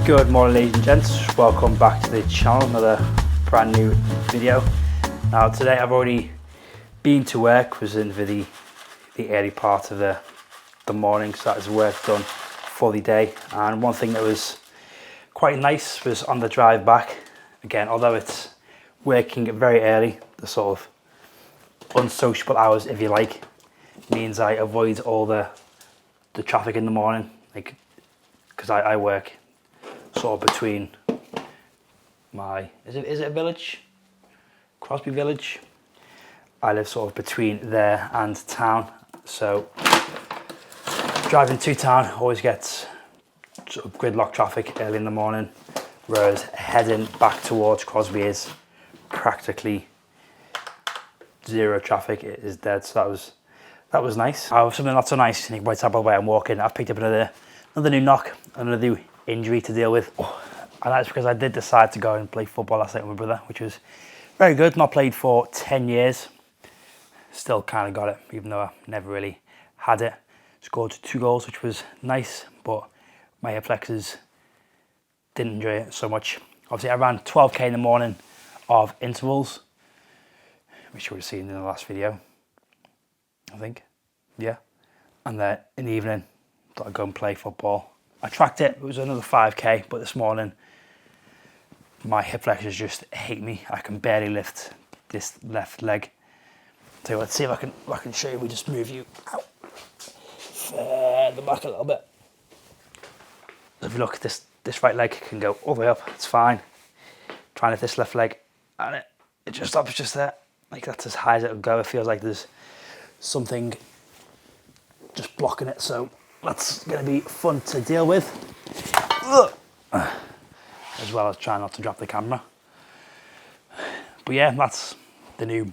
Good morning, ladies and gents, welcome back to the channel, another brand new video. Now today I've already been to work, was in for the early part of the morning, so that is work done for the day. And one thing that was quite nice was on the drive back, again, although it's working very early, the sort of unsociable hours if you like, means I avoid all the traffic in the morning, like, because I work sort of between my, is it a village? Crosby Village. I live sort of between there and town, so driving to town always gets sort of gridlock traffic early in the morning, whereas heading back towards Crosby is practically zero traffic. It is dead, so that was nice. I have something not so nice, and you can probably tell by the way I'm walking. I've picked up another new knock, another new injury to deal with. And that's because I did decide to go and play football last night with my brother, which was very good. Not played for 10 years. Still kind of got it, even though I never really had it. Scored 2 goals, which was nice, but my hip flexors didn't enjoy it so much. Obviously, I ran 12k in the morning of intervals, which you would have seen in the last video, I think. Yeah. And then in the evening, thought I'd go and play football. I tracked it, it was another 5k, but this morning, my hip flexors just hate me. I can barely lift this left leg. So let's see if I can show you. We just move you out further back a little bit. So if you look, this right leg can go all the way up, it's fine. Try and lift this left leg, and it just stops just there. Like, that's as high as it'll go. It feels like there's something just blocking it, so that's going to be fun to deal with. As well as trying not to drop the camera. But yeah, that's the new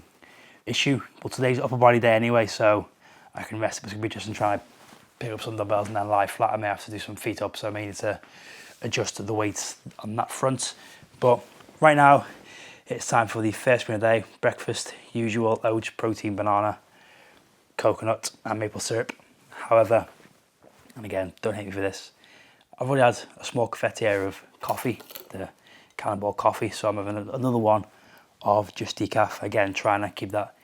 issue. But today's upper body day anyway, so I can rest a bit just and try and pick up some dumbbells and then lie flat. I may have to do some feet up, so I may need to adjust the weights on that front. But right now, it's time for the first meal of the day. Breakfast, usual oats, protein, banana, coconut and maple syrup. However, and again, don't hate me for this, I've already had a small cafetiere of coffee, the Cannonball coffee, so I'm having another one of just decaf. Again, trying to keep that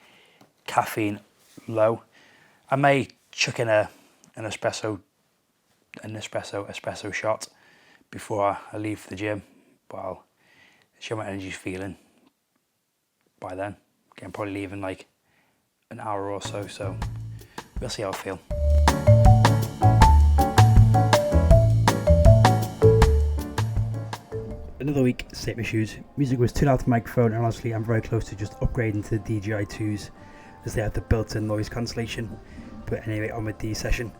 caffeine low. I may chuck in an espresso shot before I leave for the gym, but I'll see how my energy's feeling by then. Again, probably leaving like an hour or so we'll see how I feel. Another week, same issues. Music was too loud to the microphone, and honestly I'm very close to just upgrading to the DJI 2s as they have the built-in noise cancellation. But anyway, on with the session.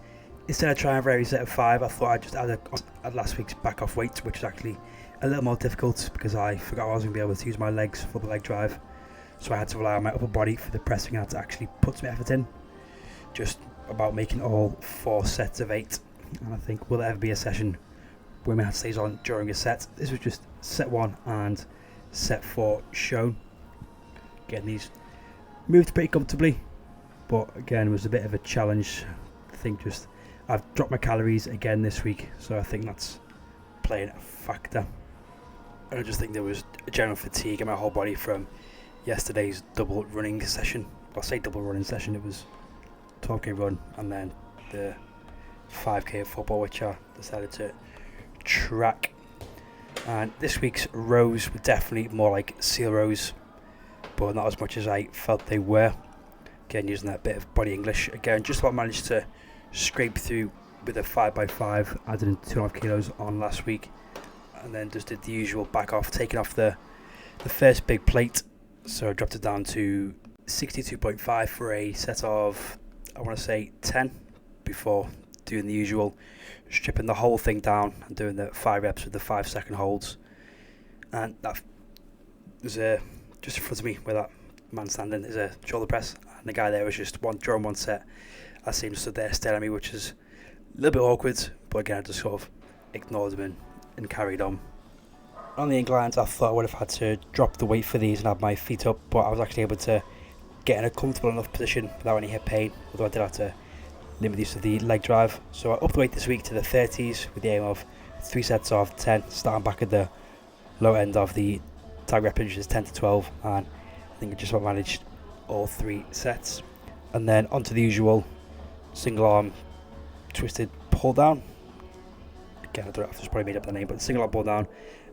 Instead of trying a very set of 5, I thought I'd just add last week's back off weight, which is actually a little more difficult because I forgot I wasn't going to be able to use my legs for the leg drive. So I had to rely on my upper body for the pressing. I had to actually put some effort in. Just about making all 4 sets of 8. And I think, will there ever be a session where my hand stays on during a set? This was just set 1 and set 4 shown. Getting these moved pretty comfortably, but again, it was a bit of a challenge. I think just I've dropped my calories again this week, so I think that's playing a factor. And I just think there was a general fatigue in my whole body from yesterday's double running session. I'll say double running session, it was 12k run and then the 5k of football, which I decided to track. And this week's rows were definitely more like seal rows, but not as much as I felt they were. Again, using that bit of body English. Again, just about managed to scrape through with a 5x5, added in 2.5 kilos on last week, and then just did the usual back off, taking off the first big plate. So I dropped it down to 62.5 for a set of, I want to say 10, before doing the usual stripping the whole thing down and doing the 5 reps with the 5-second holds. And that was just in front of me where that man standing is a shoulder press, and the guy there was just during one set. I seemed to stood there staring at me, which is a little bit awkward, but again I just sort of ignored him and carried on. On the inclines, I thought I would have had to drop the weight for these and have my feet up, but I was actually able to get in a comfortable enough position without any hip pain, although I did have to limit use of the leg drive. So I upped the weight this week to the 30s with the aim of 3 sets of 10, starting back at the low end of the tag rep range, is 10 to 12, and I think I just about managed all 3 sets. And then onto the usual single arm twisted pull down. Again, I don't know if I've just probably made up the name, but single arm pull down,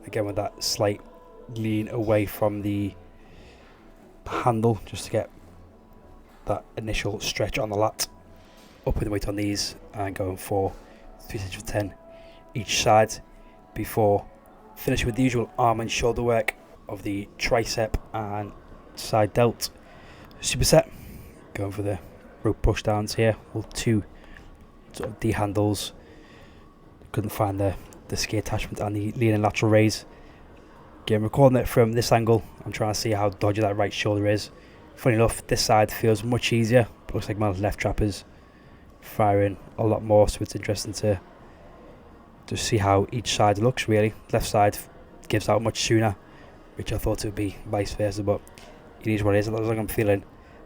again with that slight lean away from the handle just to get that initial stretch on the lat. Upping the weight on these and going for 3 sets of 10 each side before finishing with the usual arm and shoulder work of the tricep and side delt superset. Going for the rope push downs here with 2 sort of D handles. Couldn't find the ski attachment and the lean and lateral raise. Again, recording it from this angle, I'm trying to see how dodgy that right shoulder is. Funny enough, this side feels much easier, but looks like my left trap is firing a lot more, so it's interesting to just see how each side looks really. Left side gives out much sooner, which I thought it would be vice versa, but it is what it is. As long as I'm feeling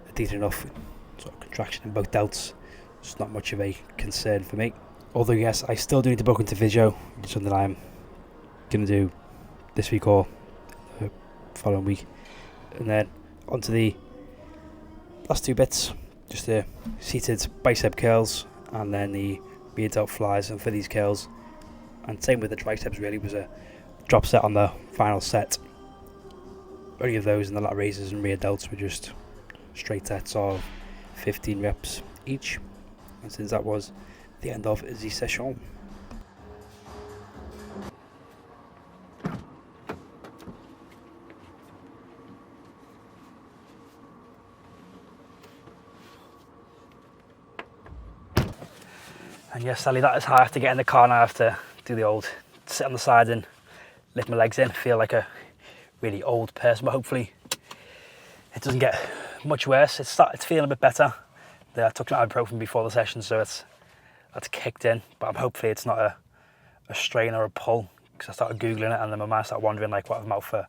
a decent enough sort of contraction in both delts, it's not much of a concern for me. Although yes, I still do need to book into physio, which is something I'm going to do this week or the following week. And then onto the last 2 bits, just the seated bicep curls and then the rear delt flies. And for these curls, and same with the triceps, really was a drop set on the final set. Only of those and the lat raises and rear delts were just straight sets of 15 reps each. And since that was the end of the session. And yes, sadly that is how I have to get in the car now. I have to do the old sit on the side and lift my legs in. Feel like a really old person, but hopefully it doesn't get much worse. It's feeling a bit better. I took an ibuprofen before the session, so that's kicked in, but hopefully it's not a strain or a pull, because I started googling it and then my mind started wandering like what I've been out for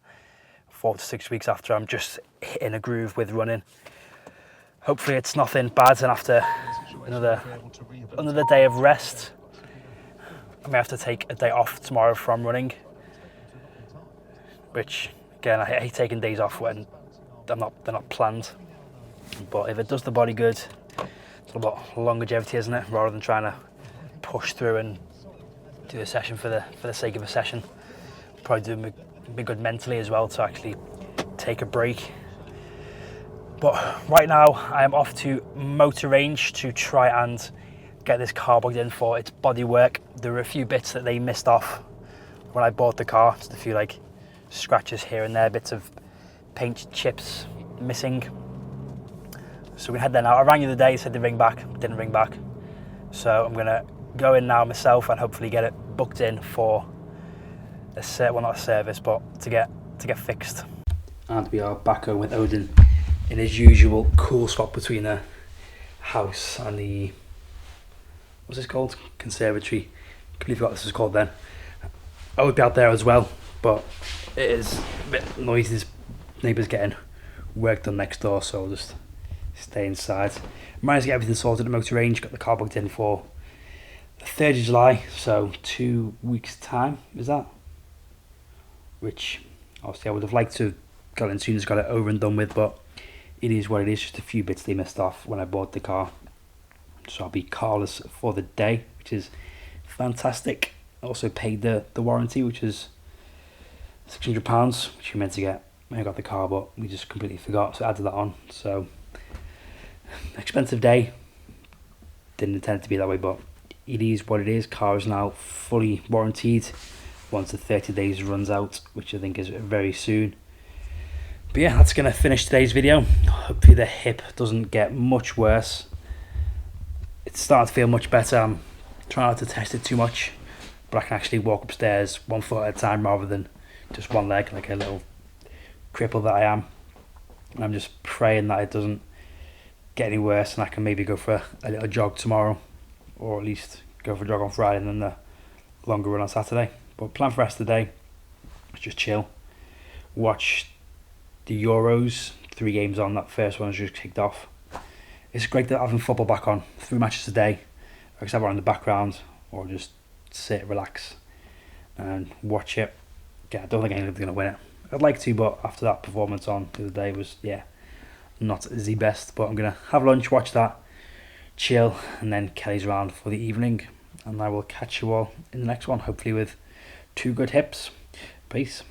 4 to 6 weeks after I'm just hitting a groove with running. Hopefully it's nothing bad, and after another day of rest, I may have to take a day off tomorrow from running, which again I hate taking days off when they're not planned, but if it does the body good, it's a lot longevity, isn't it? Rather than trying to push through and do a session for the sake of a session. Probably do be good mentally as well to actually take a break. But right now I am off to Motor Range to try and get this car booked in for its body work. There were a few bits that they missed off when I bought the car, just a few like scratches here and there, bits of paint chips missing. So we head there now. I rang you the day, said they'd ring back, didn't ring back. So I'm gonna go in now myself and hopefully get it booked in for well, not a service, but to get fixed. And we are back home with Odin in his usual cool spot between the house and the, what's this called? Conservatory. I completely forgot what this was called then. I would be out there as well, but it is a bit noisy. There's neighbours getting work done next door, so I'll just stay inside. Managed to get everything sorted at Motor Range, got the car booked in for the 3rd of July, so 2 weeks time is that? Which obviously I would have liked to have got in soon as got it over and done with, but it is what it is, just a few bits they missed off when I bought the car. So I'll be carless for the day, which is fantastic. I also paid the warranty, which is £600, which we meant to get when I got the car, but we just completely forgot, so I added that on. So expensive day, didn't intend it to be that way, but it is what it is. Car is now fully warranted once the 30 days runs out, which I think is very soon. But yeah, that's going to finish today's video. Hopefully the hip doesn't get much worse. It's starting to feel much better. I'm trying not to test it too much, but I can actually walk upstairs 1 foot at a time rather than just one leg like a little cripple that I am. And I'm just praying that it doesn't get any worse and I can maybe go for a little jog tomorrow, or at least go for a jog on Friday and then the longer run on Saturday. But plan for the rest of the day is just chill, watch the Euros, 3 games on. That first one has just kicked off. It's great that having football back on, 3 matches a day. I can have it on in the background or just sit, relax and watch it. Yeah, I don't think anyone's going to win it. I'd like to, but after that performance on the other day was, yeah, not the best. But I'm going to have lunch, watch that, chill, and then Kelly's around for the evening. And I will catch you all in the next one, hopefully with 2 good hips. Peace.